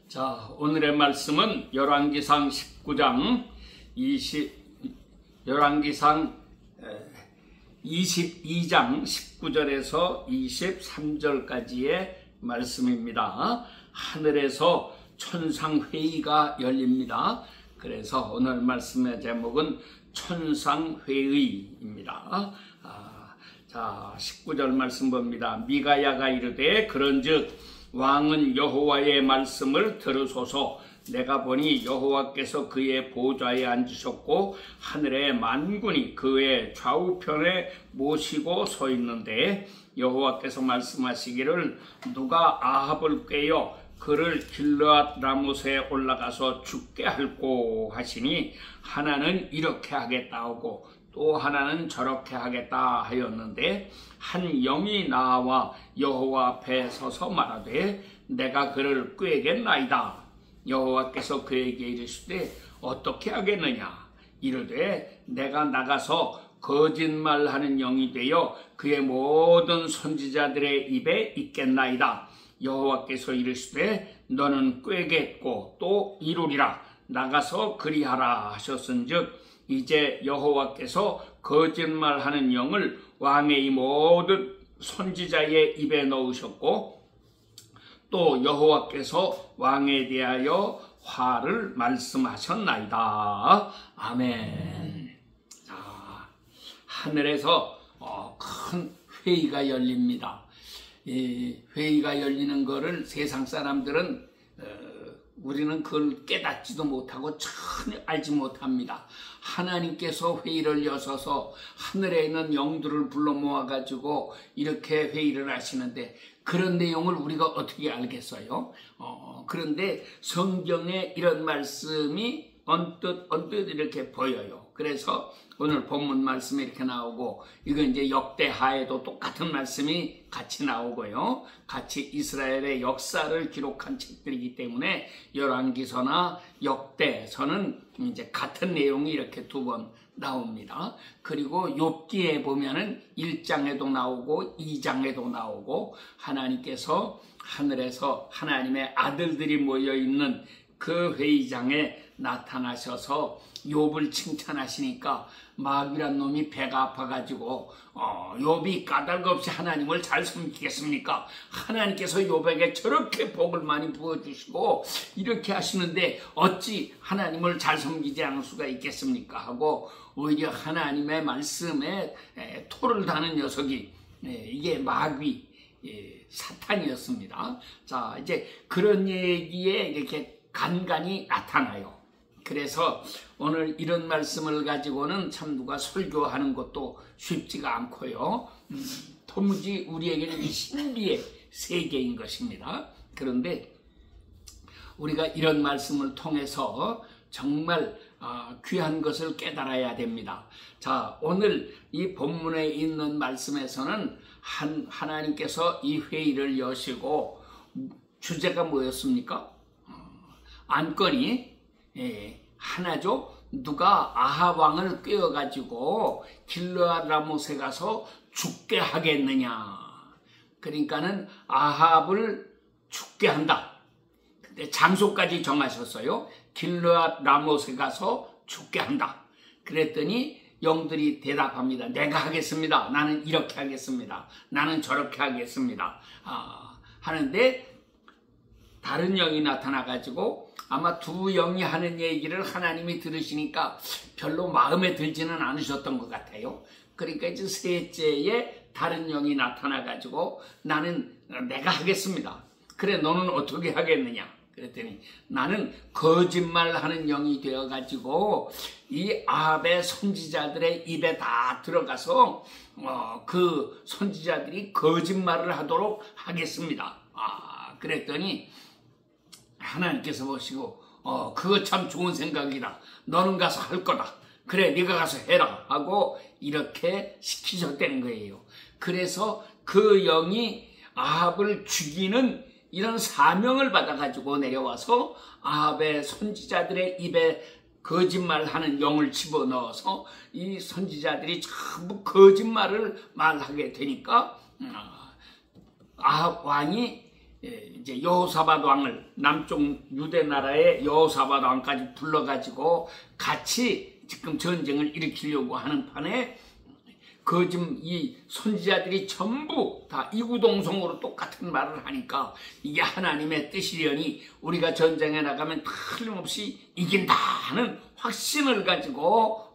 자, 오늘의 말씀은 열왕기상 19장 22장 19절에서 23절까지의 말씀입니다. 하늘에서 천상회의가 열립니다. 그래서 오늘 말씀의 제목은 천상회의입니다. 자, 19절 말씀 봅니다. 미가야가 이르되 그런즉 왕은 여호와의 말씀을 들으소서. 내가 보니 여호와께서 그의 보좌에 앉으셨고 하늘의 만군이 그의 좌우편에 모시고 서 있는데 여호와께서 말씀하시기를 누가 아합을 꾀어 그를 길르앗 라못에 올라가서 죽게 할꼬 하시니 하나는 이렇게 하겠다 하고 또 하나는 저렇게 하겠다 하였는데 한 영이 나와 여호와 앞에 서서 말하되 내가 그를 꾀겠나이다. 여호와께서 그에게 이르시되 어떻게 하겠느냐. 이르되 내가 나가서 거짓말하는 영이 되어 그의 모든 선지자들의 입에 있겠나이다. 여호와께서 이르시되 너는 꾀겠고 또 이루리라. 나가서 그리하라 하셨은즉 이제 여호와께서 거짓말하는 영을 왕의 모든 선지자의 입에 넣으셨고 또 여호와께서 왕에 대하여 화를 말씀하셨나이다. 아멘. 자, 하늘에서 큰 회의가 열립니다. 이 회의가 열리는 것을 세상 사람들은 우리는 그걸 깨닫지도 못하고 전혀 알지 못합니다. 하나님께서 회의를 여셔서 하늘에 있는 영들을 불러 모아가지고 이렇게 회의를 하시는데 그런 내용을 우리가 어떻게 알겠어요? 그런데 성경에 이런 말씀이 언뜻 이렇게 보여요. 그래서 오늘 본문 말씀이 이렇게 나오고 이거 이제 역대하에도 똑같은 말씀이 같이 나오고요. 같이 이스라엘의 역사를 기록한 책들이기 때문에 열왕기서나 역대서는 이제 같은 내용이 이렇게 두 번 나옵니다. 그리고 욥기에 보면은 1장에도 나오고 2장에도 나오고 하나님께서 하늘에서 하나님의 아들들이 모여 있는 그 회의장에 나타나셔서 욥을 칭찬하시니까 마귀란 놈이 배가 아파가지고 욥이 까닭 없이 하나님을 잘 섬기겠습니까? 하나님께서 욥에게 저렇게 복을 많이 부어주시고 이렇게 하시는데 어찌 하나님을 잘 섬기지 않을 수가 있겠습니까? 하고 오히려 하나님의 말씀에 토를 다는 녀석이 이게 마귀 사탄이었습니다. 자, 이제 그런 얘기에 이렇게 간간히 나타나요. 그래서 오늘 이런 말씀을 가지고는 참 누가 설교하는 것도 쉽지가 않고요. 도무지 우리에게는 신비의 세계인 것입니다. 그런데 우리가 이런 말씀을 통해서 정말 귀한 것을 깨달아야 됩니다. 자, 오늘 이 본문에 있는 말씀에서는 하나님께서 이 회의를 여시고 주제가 뭐였습니까? 안건이 하나죠. 누가 아합 왕을 꾀어가지고 길르앗 라못에 가서 죽게 하겠느냐. 그러니까는 아합을 죽게 한다. 근데 장소까지 정하셨어요. 길르앗 라못에 가서 죽게 한다. 그랬더니 영들이 대답합니다. 내가 하겠습니다. 나는 이렇게 하겠습니다. 나는 저렇게 하겠습니다. 하는데 다른 영이 나타나가지고 아마 두 영이 하는 얘기를 하나님이 들으시니까 별로 마음에 들지는 않으셨던 것 같아요. 그러니까 이제 셋째에 다른 영이 나타나가지고 나는 내가 하겠습니다. 그래 너는 어떻게 하겠느냐. 그랬더니 나는 거짓말하는 영이 되어가지고 이 아합의 선지자들의 입에 다 들어가서 그 선지자들이 거짓말을 하도록 하겠습니다. 그랬더니 하나님께서 보시고 그거 참 좋은 생각이다. 너는 가서 할 거다. 그래 네가 가서 해라 하고 이렇게 시키셨다는 거예요. 그래서 그 영이 아합을 죽이는 이런 사명을 받아가지고 내려와서 아합의 선지자들의 입에 거짓말하는 영을 집어넣어서 이 선지자들이 전부 거짓말을 말하게 되니까 아합 왕이 이제 여호사밧 왕을 남쪽 유대 나라의 여호사밧 왕까지 불러가지고 같이 지금 전쟁을 일으키려고 하는 판에 지금 이 선지자들이 전부 다 이구동성으로 똑같은 말을 하니까 이게 하나님의 뜻이려니 우리가 전쟁에 나가면 틀림없이 이긴다 하는 확신을 가지고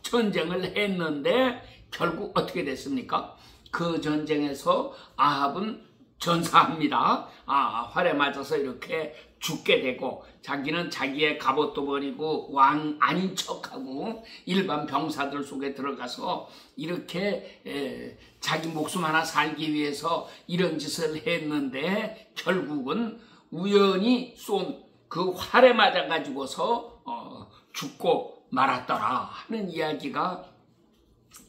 전쟁을 했는데 결국 어떻게 됐습니까? 그 전쟁에서 아합은 전사합니다. 활에 맞아서 이렇게 죽게 되고 자기는 자기의 갑옷도 버리고 왕 아닌 척하고 일반 병사들 속에 들어가서 이렇게 자기 목숨 하나 살기 위해서 이런 짓을 했는데 결국은 우연히 쏜 그 활에 맞아 가지고서 죽고 말았더라 하는 이야기가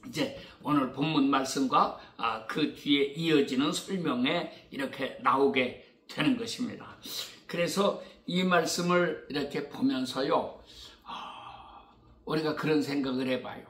이제 오늘 본문 말씀과 그 뒤에 이어지는 설명에 이렇게 나오게 되는 것입니다. 그래서 이 말씀을 이렇게 보면서요, 우리가 그런 생각을 해봐요.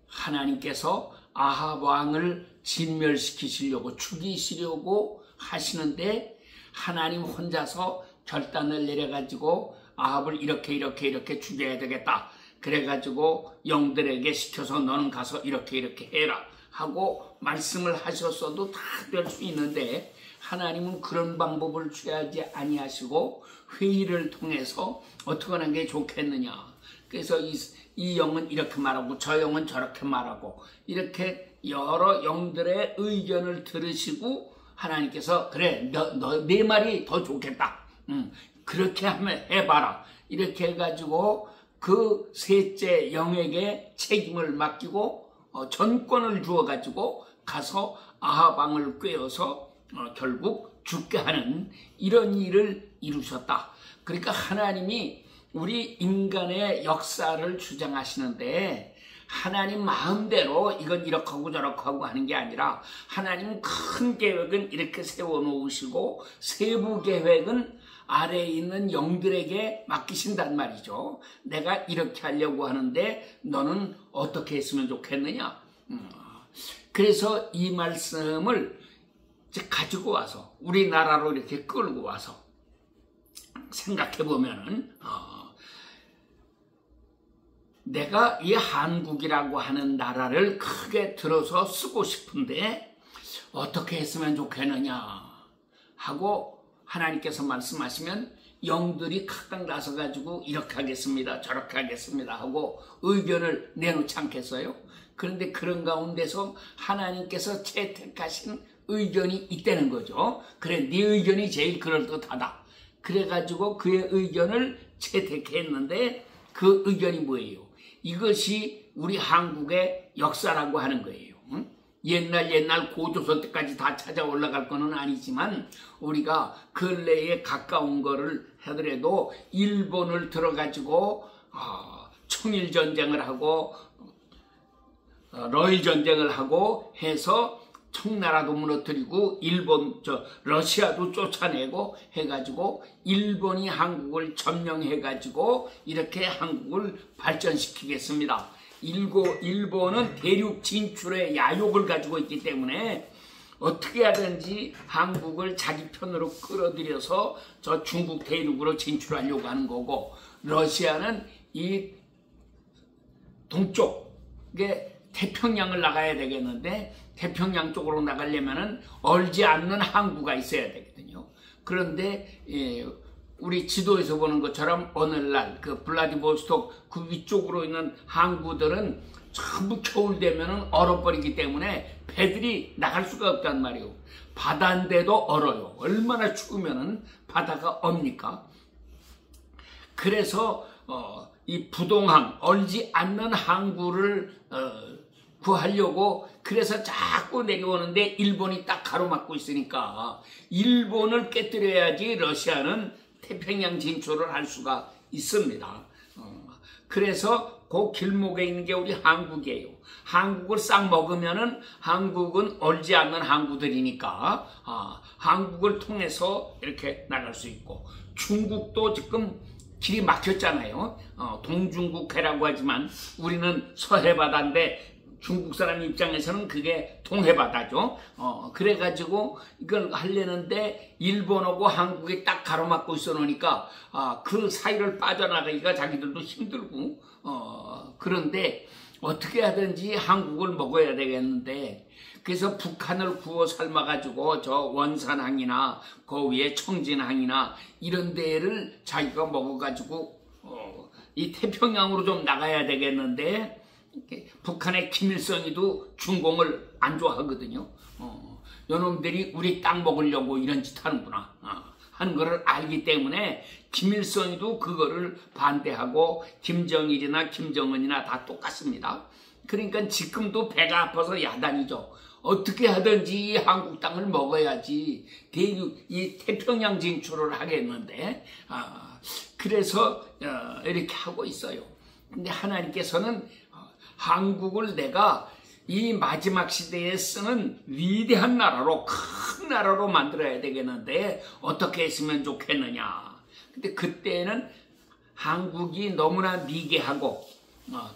하나님께서 아합 왕을 진멸시키시려고 죽이시려고 하시는데 하나님 혼자서 결단을 내려가지고 아합을 이렇게 죽여야 되겠다. 그래가지고 영들에게 시켜서 너는 가서 이렇게 해라 하고 말씀을 하셨어도 다 될 수 있는데 하나님은 그런 방법을 취하지 아니하시고 회의를 통해서 어떻게 하는 게 좋겠느냐. 그래서 이 영은 이렇게 말하고 저 영은 저렇게 말하고 이렇게 여러 영들의 의견을 들으시고 하나님께서 그래 내 말이 더 좋겠다. 그렇게 하면 해봐라. 이렇게 해가지고 그 셋째 영에게 책임을 맡기고 전권을 주어가지고 가서 아합 왕을 꾀어서 결국 죽게 하는 이런 일을 이루셨다. 그러니까 하나님이 우리 인간의 역사를 주장하시는데 하나님 마음대로 이건 이렇게 하고 저렇게 하고 하는 게 아니라 하나님 큰 계획은 이렇게 세워놓으시고 세부 계획은 아래에 있는 영들에게 맡기신단 말이죠. 내가 이렇게 하려고 하는데 너는 어떻게 했으면 좋겠느냐. 그래서 이 말씀을 가지고 와서 우리나라로 이렇게 끌고 와서 생각해 보면은 내가 이 한국이라고 하는 나라를 크게 들어서 쓰고 싶은데 어떻게 했으면 좋겠느냐 하고 하나님께서 말씀하시면 영들이 각각 나서 가지고 이렇게 하겠습니다 저렇게 하겠습니다 하고 의견을 내놓지 않겠어요? 그런데 그런 가운데서 하나님께서 채택하신 의견이 있다는 거죠. 그래 네 의견이 제일 그럴듯하다. 그래가지고 그의 의견을 채택했는데 그 의견이 뭐예요? 이것이 우리 한국의 역사라고 하는 거예요. 옛날 고조선 때까지 다 찾아 올라갈 거는 아니지만 우리가 근래에 가까운 거를 하더라도 일본을 들어가지고 청일전쟁을 하고 러일전쟁을 하고 해서 청나라도 무너뜨리고 러시아도 쫓아내고 해가지고 일본이 한국을 점령해가지고 이렇게 한국을 발전시키겠습니다. 일본은 대륙 진출의 야욕을 가지고 있기 때문에 어떻게 하든지 한국을 자기 편으로 끌어들여서 저 중국 대륙으로 진출하려고 하는 거고 러시아는 이 동쪽에 태평양을 나가야 되겠는데 태평양 쪽으로 나가려면은 얼지 않는 항구가 있어야 되거든요. 그런데 우리 지도에서 보는 것처럼 오늘날 그 블라디보스톡 그 위쪽으로 있는 항구들은 전부 겨울 되면은 얼어버리기 때문에 배들이 나갈 수가 없단 말이에요. 바다인데도 얼어요. 얼마나 추우면은 바다가 옵니까? 그래서 이 부동항, 얼지 않는 항구를 구하려고 그래서 자꾸 내려오는데 일본이 딱 가로막고 있으니까 일본을 깨뜨려야지 러시아는 태평양 진출을 할 수가 있습니다. 그래서 그 길목에 있는 게 우리 한국이에요. 한국을 싹 먹으면은 한국은 얼지 않는 항구들이니까 한국을 통해서 이렇게 나갈 수 있고 중국도 지금 길이 막혔잖아요. 동중국해라고 하지만 우리는 서해바다인데 중국 사람 입장에서는 그게 동해바다죠. 그래가지고 이걸 하려는데 일본하고 한국이 딱 가로막고 있어 놓으니까 그 사이를 빠져나가기가 자기들도 힘들고 그런데 어떻게 하든지 한국을 먹어야 되겠는데 그래서 북한을 구워 삶아가지고 저 원산항이나 그 위에 청진항이나 이런 데를 자기가 먹어가지고 이 태평양으로 좀 나가야 되겠는데 북한의 김일성이도 중공을 안 좋아하거든요. 요놈들이 우리 땅 먹으려고 이런 짓 하는구나 하는 거를 알기 때문에 김일성이도 그거를 반대하고 김정일이나 김정은이나 다 똑같습니다. 그러니까 지금도 배가 아파서 야단이죠. 어떻게 하든지 한국 땅을 먹어야지 이 태평양 진출을 하겠는데 그래서 이렇게 하고 있어요. 근데 하나님께서는 한국을 내가 이 마지막 시대에 쓰는 위대한 나라로 큰 나라로 만들어야 되겠는데 어떻게 했으면 좋겠느냐. 근데 그때는 한국이 너무나 미개하고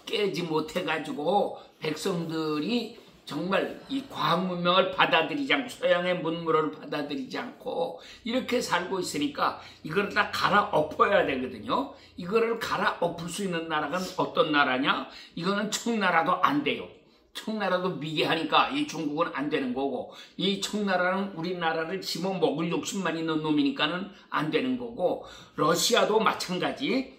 깨지 못해가지고 백성들이 정말 이 과학 문명을 받아들이지 않고 서양의 문물을 받아들이지 않고 이렇게 살고 있으니까 이걸 다 갈아엎어야 되거든요. 이거를 갈아엎을 수 있는 나라가 어떤 나라냐? 이거는 청나라도 안 돼요. 청나라도 미개하니까 이 중국은 안 되는 거고 이 청나라는 우리나라를 집어먹을 욕심만 있는 놈이니까는 안 되는 거고 러시아도 마찬가지.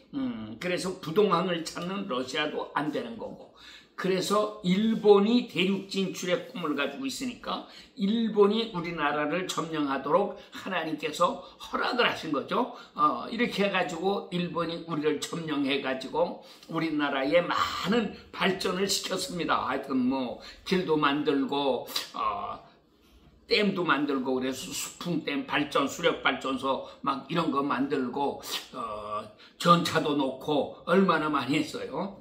그래서 부동항을 찾는 러시아도 안 되는 거고 그래서 일본이 대륙 진출의 꿈을 가지고 있으니까 일본이 우리나라를 점령하도록 하나님께서 허락을 하신 거죠. 이렇게 해가지고 일본이 우리를 점령해가지고 우리나라에 많은 발전을 시켰습니다. 하여튼 뭐 길도 만들고 댐도 만들고 그래서 수풍댐 발전 수력발전소 막 이런 거 만들고 전차도 놓고 얼마나 많이 했어요.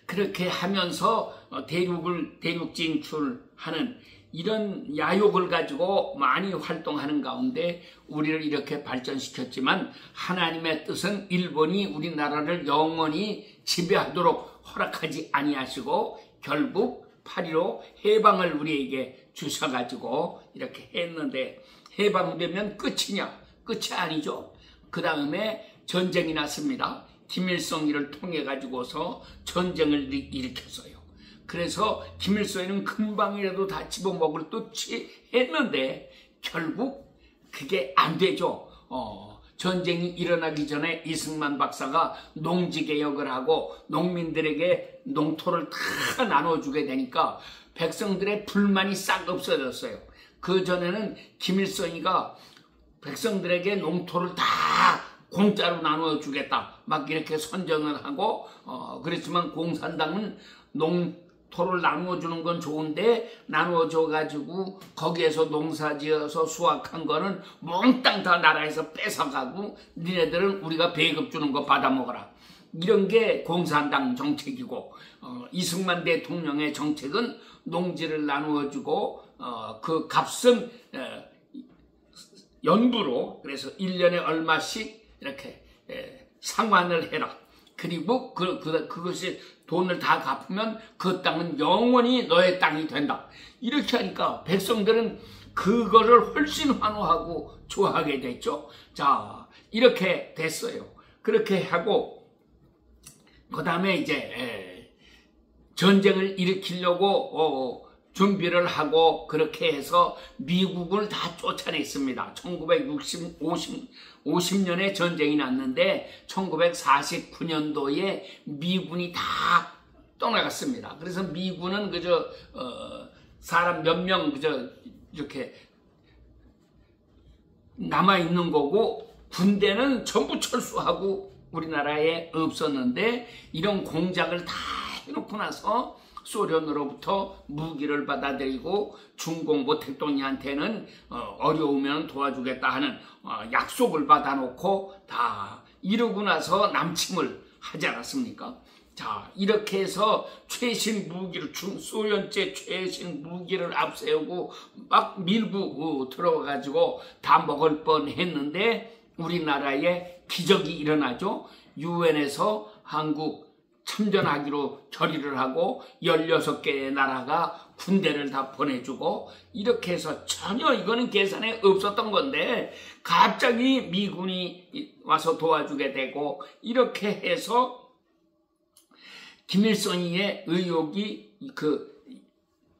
그렇게 하면서 대륙 진출하는 이런 야욕을 가지고 많이 활동하는 가운데 우리를 이렇게 발전시켰지만 하나님의 뜻은 일본이 우리나라를 영원히 지배하도록 허락하지 아니하시고 결국 8.15 해방을 우리에게 주셔가지고 이렇게 했는데 해방되면 끝이냐? 끝이 아니죠. 그 다음에 전쟁이 났습니다. 김일성이를 통해 가지고서 전쟁을 일으켰어요. 그래서 김일성이는 금방이라도 다 집어먹을 듯이 했는데 결국 그게 안 되죠. 전쟁이 일어나기 전에 이승만 박사가 농지개혁을 하고 농민들에게 농토를 다 나눠주게 되니까 백성들의 불만이 싹 없어졌어요. 그 전에는 김일성이가 백성들에게 농토를 다 공짜로 나눠주겠다 막 이렇게 선전을 하고 그랬지만 공산당은 농토를 나누어주는 건 좋은데 나누어줘가지고 거기에서 농사지어서 수확한 거는 몽땅 다 나라에서 뺏어가고 니네들은 우리가 배급 주는 거 받아먹어라. 이런 게 공산당 정책이고 이승만 대통령의 정책은 농지를 나누어주고 그 값은 연부로 그래서 1년에 얼마씩 이렇게 상환을 해라. 그리고 그것이 돈을 다 갚으면 그 땅은 영원히 너의 땅이 된다. 이렇게 하니까 백성들은 그거를 훨씬 환호하고 좋아하게 됐죠. 자, 이렇게 됐어요. 그렇게 하고 그 다음에 이제 전쟁을 일으키려고 준비를 하고 그렇게 해서 미국을 다 쫓아냈습니다. 1950년에 전쟁이 났는데 1949년도에 미군이 다 떠나갔습니다. 그래서 미군은 그저 사람 몇 명 그저 이렇게 남아 있는 거고 군대는 전부 철수하고 우리나라에 없었는데 이런 공작을 다 해놓고 나서 소련으로부터 무기를 받아들이고 중공 모택동이한테는 어려우면 도와주겠다 하는 약속을 받아놓고 다 이러고 나서 남침을 하지 않았습니까? 자, 이렇게 해서 최신 무기를 소련제 최신 무기를 앞세우고 막 밀고 들어가가지고 다 먹을 뻔했는데 우리나라에 기적이 일어나죠. 유엔에서 한국 참전하기로 결의를 하고 16개의 나라가 군대를 다 보내주고 이렇게 해서 전혀 이거는 계산에 없었던 건데 갑자기 미군이 와서 도와주게 되고 이렇게 해서 김일성의 의혹이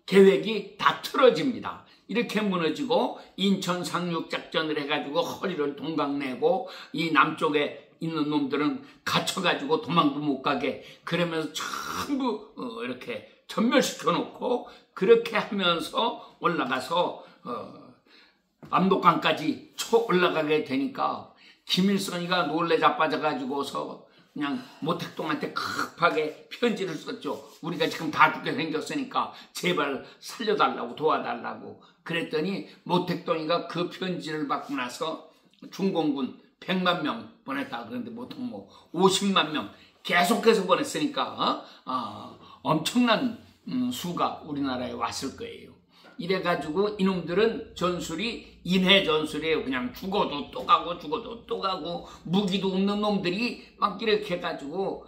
계획이 다 틀어집니다. 이렇게 무너지고 인천 상륙작전을 해가지고 허리를 동강내고 이 남쪽에 있는 놈들은 갇혀가지고 도망도 못 가게 그러면서 전부 이렇게 전멸시켜 놓고 그렇게 하면서 올라가서 압록강까지 쳐 올라가게 되니까 김일성이가 놀래 자빠져가지고서 그냥 모택동한테 급하게 편지를 썼죠. 우리가 지금 다 죽게 생겼으니까 제발 살려달라고 도와달라고. 그랬더니 모택동이가 그 편지를 받고 나서 중공군 100만 명 보냈다 그런데 보통 50만 명 계속해서 보냈으니까 엄청난 수가 우리나라에 왔을 거예요. 이래가지고 이놈들은 전술이 인해 전술이에요. 그냥 죽어도 또 가고 죽어도 또 가고 무기도 없는 놈들이 막 이렇게 해가지고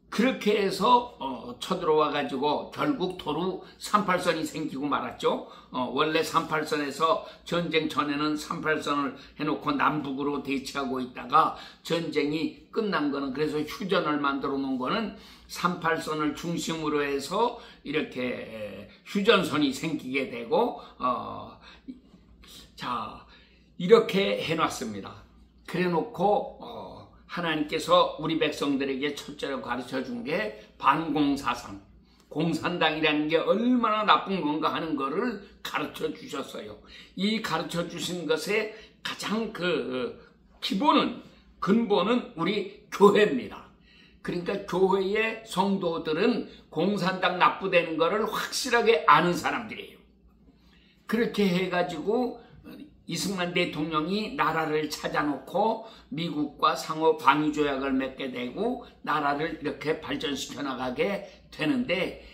그렇게 해서 쳐들어와가지고 결국 도로 38선이 생기고 말았죠. 원래 38선에서 전쟁 전에는 38선을 해놓고 남북으로 대치하고 있다가 전쟁이 끝난 거는 그래서 휴전을 만들어 놓은 거는 38선을 중심으로 해서 이렇게 휴전선이 생기게 되고 자 이렇게 해놨습니다. 그래 놓고 하나님께서 우리 백성들에게 첫째로 가르쳐 준 게 반공사상, 공산당이라는 게 얼마나 나쁜 건가 하는 거를 가르쳐 주셨어요. 이 가르쳐 주신 것의 가장 기본은, 근본은 우리 교회입니다. 그러니까 교회의 성도들은 공산당 납부되는 거를 확실하게 아는 사람들이에요. 그렇게 해가지고 이승만 대통령이 나라를 찾아놓고 미국과 상호 방위 조약을 맺게 되고 나라를 이렇게 발전시켜 나가게 되는데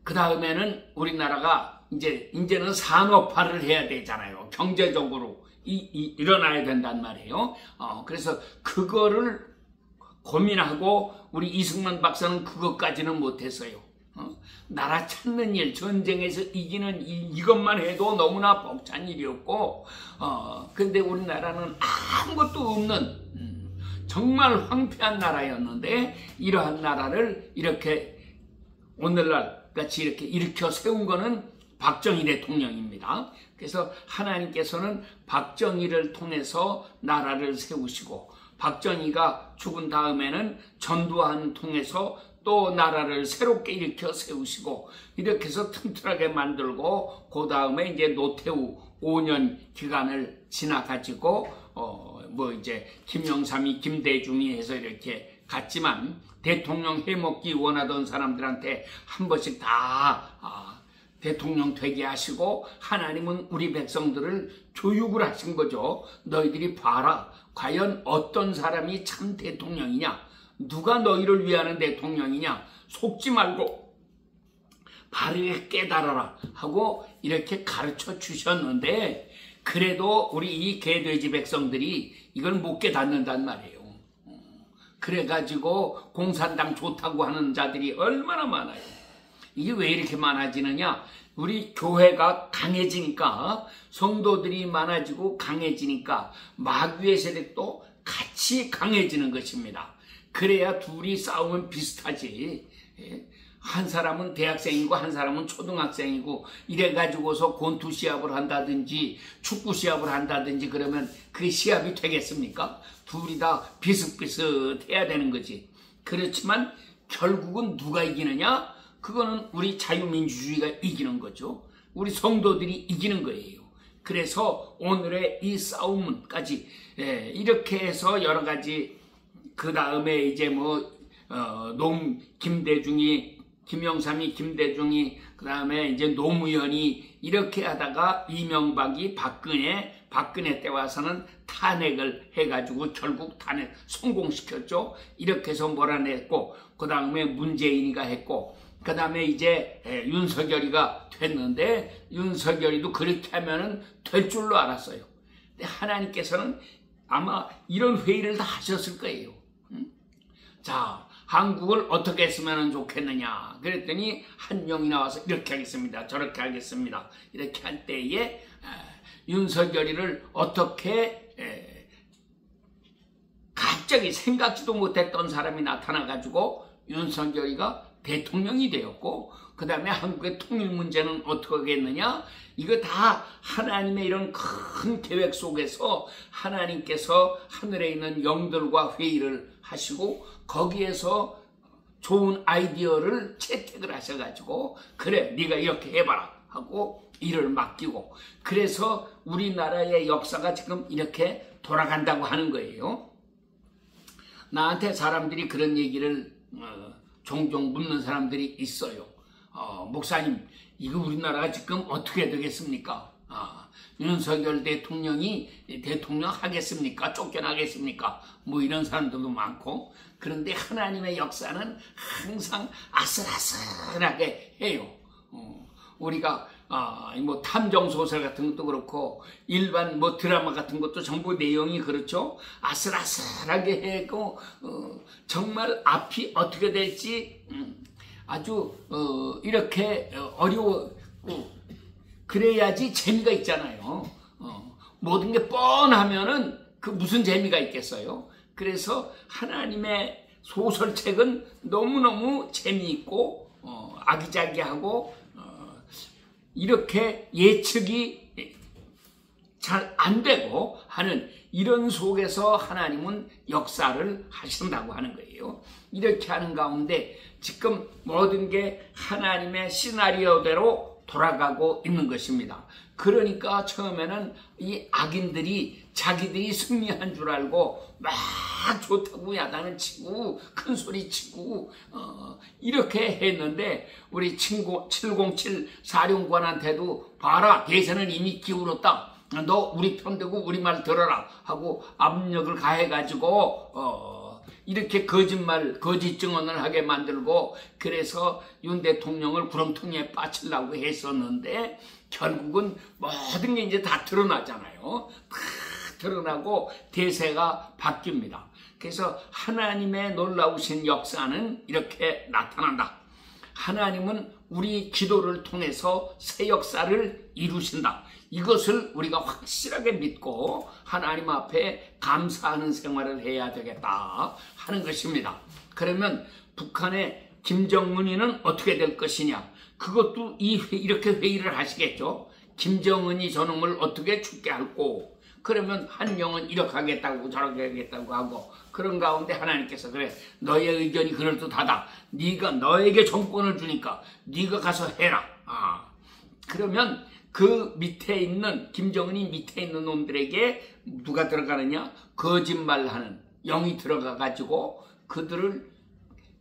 그 다음에는 우리나라가 이제는 산업화를 해야 되잖아요. 경제적으로 일어나야 된단 말이에요. 그래서 그거를 고민하고 우리 이승만 박사는 그것까지는 못했어요. 나라 찾는 일, 전쟁에서 이기는 이것만 해도 너무나 벅찬 일이었고 근데 우리나라는 아무것도 없는 정말 황폐한 나라였는데 이러한 나라를 이렇게 오늘날 같이 이렇게 일으켜 세운 거는 박정희 대통령입니다. 그래서 하나님께서는 박정희를 통해서 나라를 세우시고 박정희가 죽은 다음에는 전두환 통해서 또 나라를 새롭게 일으켜 세우시고 이렇게 해서 튼튼하게 만들고 그 다음에 이제 노태우 5년 기간을 지나가지고 이제 김영삼이 김대중이 해서 이렇게 갔지만 대통령 해먹기 원하던 사람들한테 한 번씩 다 대통령 되게 하시고 하나님은 우리 백성들을 교육을 하신 거죠. 너희들이 봐라. 과연 어떤 사람이 참 대통령이냐? 누가 너희를 위하는 대통령이냐? 속지 말고 바르게 깨달아라 하고 이렇게 가르쳐 주셨는데 그래도 우리 이 개돼지 백성들이 이걸 못 깨닫는단 말이에요. 그래가지고 공산당 좋다고 하는 자들이 얼마나 많아요. 이게 왜 이렇게 많아지느냐? 우리 교회가 강해지니까 성도들이 많아지고 강해지니까 마귀의 세력도 같이 강해지는 것입니다. 그래야 둘이 싸우면 비슷하지. 한 사람은 대학생이고 한 사람은 초등학생이고 이래가지고서 권투 시합을 한다든지 축구 시합을 한다든지 그러면 그 시합이 되겠습니까? 둘이 다 비슷비슷해야 되는 거지. 그렇지만 결국은 누가 이기느냐? 그거는 우리 자유민주주의가 이기는 거죠. 우리 성도들이 이기는 거예요. 그래서 오늘의 이 싸움까지 이렇게 해서 여러 가지 그 다음에 이제 김대중이 김영삼이 김대중이 그 다음에 이제 노무현이 이렇게 하다가 이명박이 박근혜 때 와서는 탄핵을 해가지고 결국 탄핵 성공시켰죠. 이렇게 해서 몰아냈고 그 다음에 문재인이가 했고 그 다음에 이제 윤석열이가 됐는데 윤석열이도 그렇게 하면은 될 줄로 알았어요. 근데 하나님께서는 아마 이런 회의를 다 하셨을 거예요. 자, 한국을 어떻게 했으면 좋겠느냐 그랬더니 한 명이 나와서 이렇게 하겠습니다, 저렇게 하겠습니다, 이렇게 할 때에 윤석열이를 어떻게 갑자기 생각지도 못했던 사람이 나타나가지고 윤석열이가 대통령이 되었고, 그 다음에 한국의 통일 문제는 어떻게 하겠느냐, 이거 다 하나님의 이런 큰 계획 속에서 하나님께서 하늘에 있는 영들과 회의를 하시고 거기에서 좋은 아이디어를 채택을 하셔가지고 그래 네가 이렇게 해봐라 하고 일을 맡기고, 그래서 우리나라의 역사가 지금 이렇게 돌아간다고 하는 거예요. 나한테 사람들이 그런 얘기를 종종 묻는 사람들이 있어요. 목사님, 이거 우리나라가 지금 어떻게 되겠습니까? 윤석열 대통령이 대통령 하겠습니까? 쫓겨나겠습니까? 뭐 이런 사람들도 많고, 그런데 하나님의 역사는 항상 아슬아슬하게 해요. 우리가 뭐 탐정 소설 같은 것도 그렇고 일반 뭐 드라마 같은 것도 전부 내용이 그렇죠. 아슬아슬하게 하고 정말 앞이 어떻게 될지 아주 이렇게 어려워. 그래야지 재미가 있잖아요. 모든 게 뻔하면은 그 무슨 재미가 있겠어요. 그래서 하나님의 소설책은 너무너무 재미있고 아기자기하고 이렇게 예측이 잘 안 되고 하는 이런 속에서 하나님은 역사를 하신다고 하는 거예요. 이렇게 하는 가운데 지금 모든 게 하나님의 시나리오대로 돌아가고 있는 것입니다. 그러니까 처음에는 이 악인들이 자기들이 승리한 줄 알고 막 좋다고 야단을 치고 큰 소리 치고 이렇게 했는데, 우리 707 사령관한테도 봐라, 대세는 이미 기울었다, 너 우리 편되고 우리 말 들어라 하고 압력을 가해가지고 이렇게 거짓 증언을 하게 만들고, 그래서 윤 대통령을 구렁텅이에 빠치려고 했었는데 결국은 모든 게 이제 다 드러나잖아요. 다 드러나고 대세가 바뀝니다. 그래서 하나님의 놀라우신 역사는 이렇게 나타난다. 하나님은 우리 기도를 통해서 새 역사를 이루신다. 이것을 우리가 확실하게 믿고 하나님 앞에 감사하는 생활을 해야 되겠다 하는 것입니다. 그러면 북한의 김정은이는 어떻게 될 것이냐, 그것도 이렇게 회의를 하시겠죠. 김정은이 저놈을 어떻게 죽게 할고, 그러면 한 명은 이렇게 하겠다고 저렇게 하겠다고 하고, 그런 가운데 하나님께서 그래, 너의 의견이 그럴듯하다, 네가 너에게 정권을 주니까 네가 가서 해라. 그러면 그 밑에 있는 김정은이 밑에 있는 놈들에게 누가 들어가느냐, 거짓말하는 영이 들어가 가지고 그들을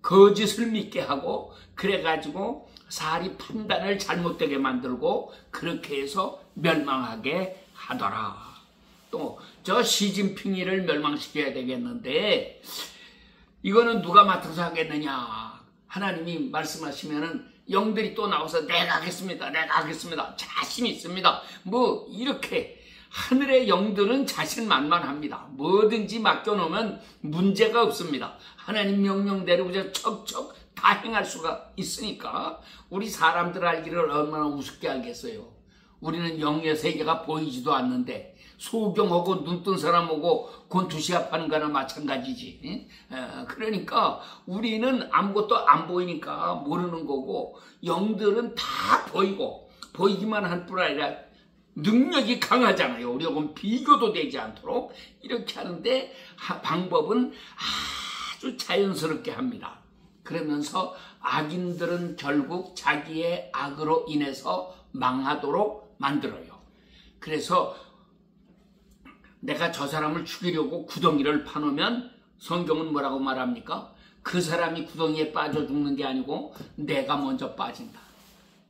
거짓을 믿게 하고, 그래가지고 사리 판단을 잘못되게 만들고 그렇게 해서 멸망하게 하더라. 또 저 시진핑이를 멸망시켜야 되겠는데 이거는 누가 맡아서 하겠느냐, 하나님이 말씀하시면은 영들이 또 나와서 내가 하겠습니다, 내가 하겠습니다, 자신 있습니다, 뭐 이렇게. 하늘의 영들은 자신만만합니다. 뭐든지 맡겨놓으면 문제가 없습니다. 하나님 명령대로 그냥 척척 다 행할 수가 있으니까. 우리 사람들 알기를 얼마나 우습게 알겠어요. 우리는 영의 세계가 보이지도 않는데 소경하고 눈뜬 사람하고 곤투시합하는 거나 마찬가지지. 그러니까 우리는 아무것도 안 보이니까 모르는 거고, 영들은 다 보이고 보이기만 할 뿐 아니라 능력이 강하잖아요. 우리하고는 비교도 되지 않도록 이렇게 하는데 방법은 아주 자연스럽게 합니다. 그러면서 악인들은 결국 자기의 악으로 인해서 망하도록 만들어요. 그래서 내가 저 사람을 죽이려고 구덩이를 파놓으면 성경은 뭐라고 말합니까? 그 사람이 구덩이에 빠져 죽는 게 아니고 내가 먼저 빠진다.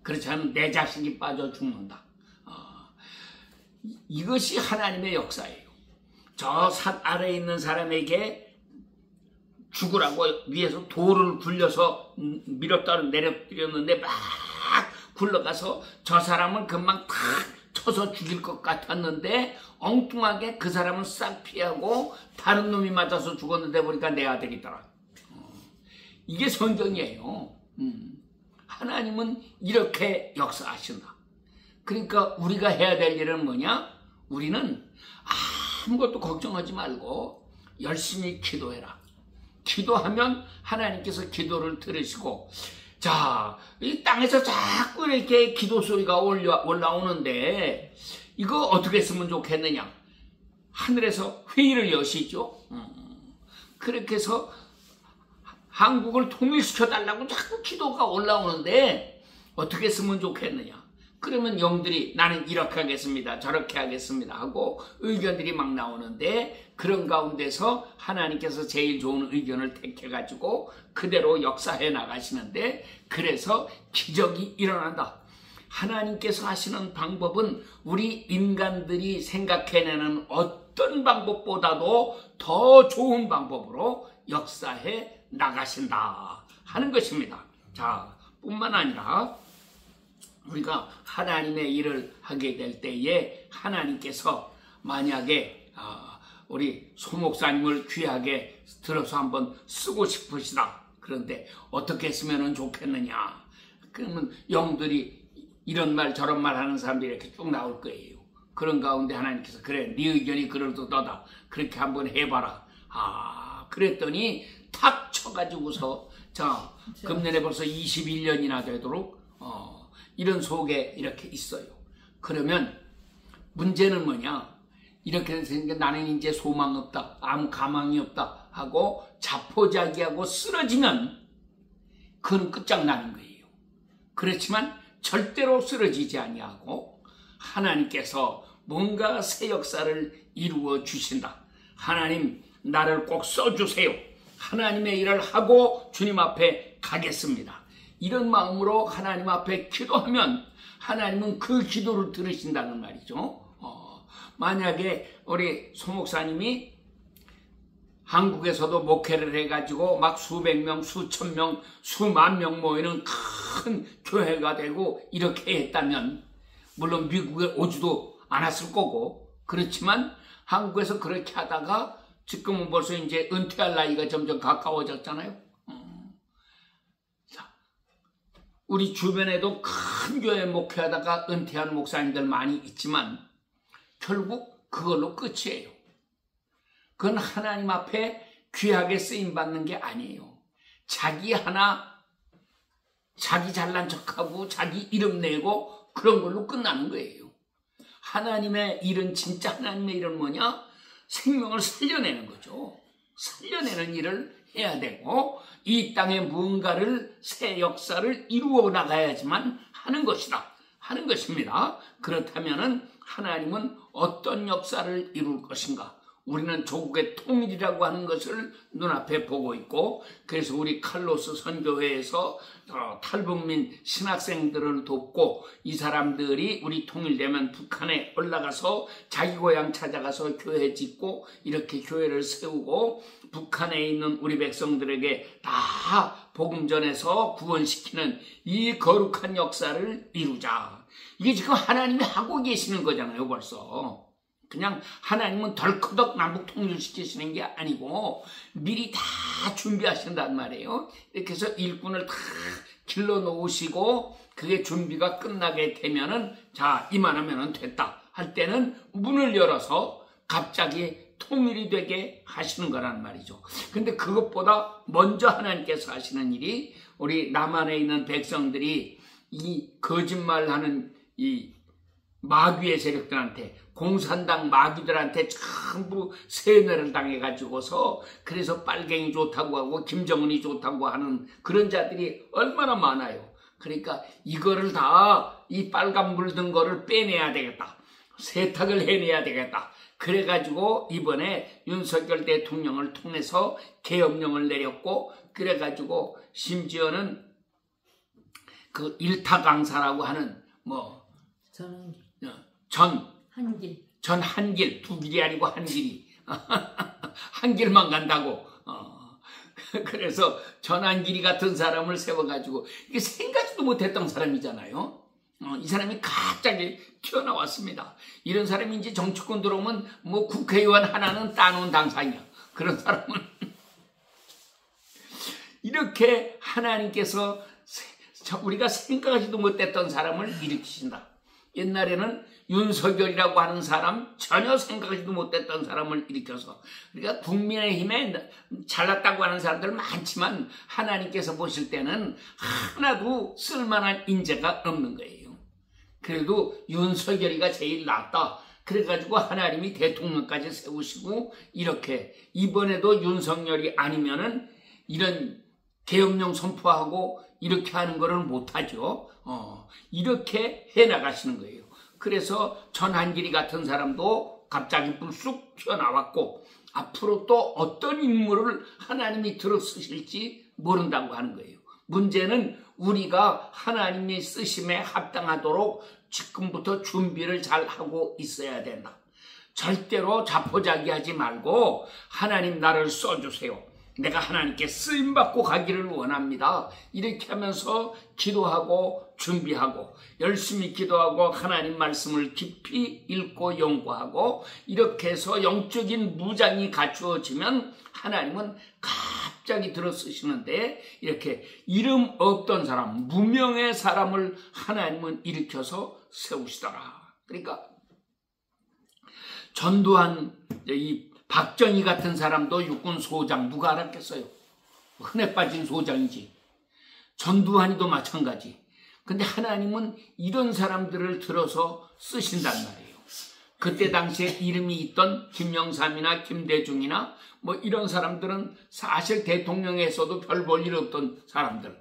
그렇지 않으면 내 자식이 빠져 죽는다. 이것이 하나님의 역사예요. 저 산 아래에 있는 사람에게 죽으라고 위에서 돌을 굴려서 밀었다 내려뜨렸는데 막 굴러가서 저 사람은 금방 탁 쳐서 죽일 것 같았는데 엉뚱하게 그 사람은 싹 피하고 다른 놈이 맞아서 죽었는데 보니까 내 아들이더라. 이게 성경이에요. 하나님은 이렇게 역사하신다. 그러니까 우리가 해야 될 일은 뭐냐? 우리는 아무것도 걱정하지 말고 열심히 기도해라. 기도하면 하나님께서 기도를 들으시고, 자, 이 땅에서 자꾸 이렇게 기도 소리가 올라오는데 이거 어떻게 했으면 좋겠느냐? 하늘에서 회의를 여시죠. 그렇게 해서 한국을 통일시켜 달라고 자꾸 기도가 올라오는데 어떻게 했으면 좋겠느냐? 그러면 영들이 나는 이렇게 하겠습니다, 저렇게 하겠습니다 하고 의견들이 막 나오는데, 그런 가운데서 하나님께서 제일 좋은 의견을 택해가지고 그대로 역사해 나가시는데, 그래서 기적이 일어난다. 하나님께서 하시는 방법은 우리 인간들이 생각해내는 어떤 방법보다도 더 좋은 방법으로 역사해 나가신다 하는 것입니다. 자, 뿐만 아니라 우리가 하나님의 일을 하게 될 때에 하나님께서 만약에 우리 소 목사님을 귀하게 들어서 한번 쓰고 싶으시다. 그런데 어떻게 쓰면 좋겠느냐? 그러면 영들이 이런 말 저런 말 하는 사람들이 이렇게 쭉 나올 거예요. 그런 가운데 하나님께서 그래, 네 의견이 그럴듯하다, 그렇게 한번 해봐라. 그랬더니 탁 쳐가지고서, 자, 금년에 벌써 21년이나 되도록 이런 속에 이렇게 있어요. 그러면 문제는 뭐냐? 이렇게 생각, 나는 이제 소망 없다, 아무 가망이 없다 하고 자포자기하고 쓰러지면 그건 끝장나는 거예요. 그렇지만 절대로 쓰러지지 아니하고 하나님께서 뭔가 새 역사를 이루어 주신다. 하나님, 나를 꼭 써주세요. 하나님의 일을 하고 주님 앞에 가겠습니다. 이런 마음으로 하나님 앞에 기도하면 하나님은 그 기도를 들으신다는 말이죠. 만약에 우리 소 목사님이 한국에서도 목회를 해가지고 막 수백 명, 수천 명, 수만 명 모이는 큰 교회가 되고 이렇게 했다면, 물론 미국에 오지도 않았을 거고, 그렇지만 한국에서 그렇게 하다가 지금은 벌써 이제 은퇴할 나이가 점점 가까워졌잖아요. 자, 우리 주변에도 큰 교회 목회하다가 은퇴한 목사님들 많이 있지만 결국 그걸로 끝이에요. 그건 하나님 앞에 귀하게 쓰임받는 게 아니에요. 자기 잘난 척하고 자기 이름 내고 그런 걸로 끝나는 거예요. 하나님의 일은, 진짜 하나님의 일은 뭐냐? 생명을 살려내는 거죠. 살려내는 일을 해야 되고, 이 땅에 무언가를, 새 역사를 이루어 나가야지만 하는 것입니다. 그렇다면은 하나님은 어떤 역사를 이룰 것인가? 우리는 조국의 통일이라고 하는 것을 눈앞에 보고 있고, 그래서 우리 칼로스 선교회에서 탈북민 신학생들을 돕고, 이 사람들이 우리 통일되면 북한에 올라가서 자기 고향 찾아가서 교회 짓고 이렇게 교회를 세우고 북한에 있는 우리 백성들에게 다 복음 전해서 구원시키는 이 거룩한 역사를 이루자. 이게 지금 하나님이 하고 계시는 거잖아요. 벌써 그냥 하나님은 덜커덕 남북 통일시키시는 게 아니고 미리 다 준비하신단 말이에요. 이렇게 해서 일꾼을 다 길러 놓으시고, 그게 준비가 끝나게 되면은, 자, 이만하면은 됐다 할 때는 문을 열어서 갑자기 통일이 되게 하시는 거란 말이죠. 근데 그것보다 먼저 하나님께서 하시는 일이, 우리 남한에 있는 백성들이 이 거짓말하는 이 마귀의 세력들한테, 공산당 마귀들한테 전부 세뇌를 당해가지고서, 그래서 빨갱이 좋다고 하고 김정은이 좋다고 하는 그런 자들이 얼마나 많아요. 그러니까 이거를 다, 이 빨간 물든 거를 빼내야 되겠다, 세탁을 해내야 되겠다. 그래가지고 이번에 윤석열 대통령을 통해서 계엄령을 내렸고, 그래가지고 심지어는 그 일타강사라고 하는 전 한길, 두 길이 아니고 한 길이 한 길만 간다고. 그래서 전한길이 같은 사람을 세워가지고, 이게 생각지도 못했던 사람이잖아요. 이 사람이 갑자기 튀어나왔습니다. 이런 사람이 이제 정치권 들어오면 뭐 국회의원 하나는 따놓은 당상이야. 그런 사람은 이렇게 하나님께서 우리가 생각하지도 못했던 사람을 일으키신다. 옛날에는 윤석열이라고 하는 사람, 전혀 생각하지도 못했던 사람을 일으켜서, 우리가 국민의힘에 잘났다고 하는 사람들 많지만 하나님께서 보실 때는 하나도 쓸만한 인재가 없는 거예요. 그래도 윤석열이가 제일 낫다. 그래가지고 하나님이 대통령까지 세우시고, 이렇게 이번에도 윤석열이 아니면은 이런 계엄령 선포하고 이렇게 하는 거를 못하죠. 이렇게 해나가시는 거예요. 그래서 전한길이 같은 사람도 갑자기 불쑥 튀어나왔고, 앞으로 또 어떤 인물을 하나님이 들어 쓰실지 모른다고 하는 거예요. 문제는 우리가 하나님이 쓰심에 합당하도록 지금부터 준비를 잘 하고 있어야 된다. 절대로 자포자기하지 말고 하나님 나를 써주세요. 내가 하나님께 쓰임받고 가기를 원합니다. 이렇게 하면서 기도하고 준비하고 열심히 기도하고 하나님 말씀을 깊이 읽고 연구하고 이렇게 해서 영적인 무장이 갖추어지면 하나님은 갑자기 들어쓰시는데, 이렇게 이름 없던 사람, 무명의 사람을 하나님은 일으켜서 세우시더라. 그러니까 전두환, 이 박정희 같은 사람도 육군 소장, 누가 알았겠어요? 흔해 빠진 소장이지. 전두환이도 마찬가지. 근데 하나님은 이런 사람들을 들어서 쓰신단 말이에요. 그때 당시에 이름이 있던 김영삼이나 김대중이나 뭐 이런 사람들은 사실 대통령에서도 별 볼 일 없던 사람들.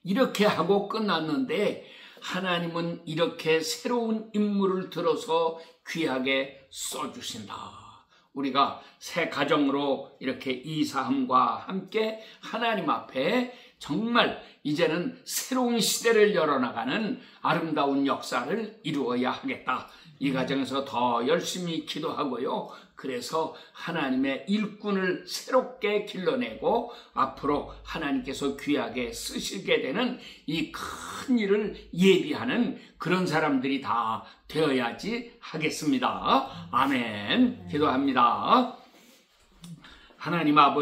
이렇게 하고 끝났는데 하나님은 이렇게 새로운 인물을 들어서 귀하게 써주신다. 우리가 새 가정으로 이렇게 이사함과 함께 하나님 앞에 정말 이제는 새로운 시대를 열어나가는 아름다운 역사를 이루어야 하겠다. 이 가정에서 더 열심히 기도하고요. 그래서 하나님의 일꾼을 새롭게 길러내고 앞으로 하나님께서 귀하게 쓰시게 되는 이 큰 일을 예비하는 그런 사람들이 다 되어야지 하겠습니다. 아멘. 기도합니다. 하나님 아버지,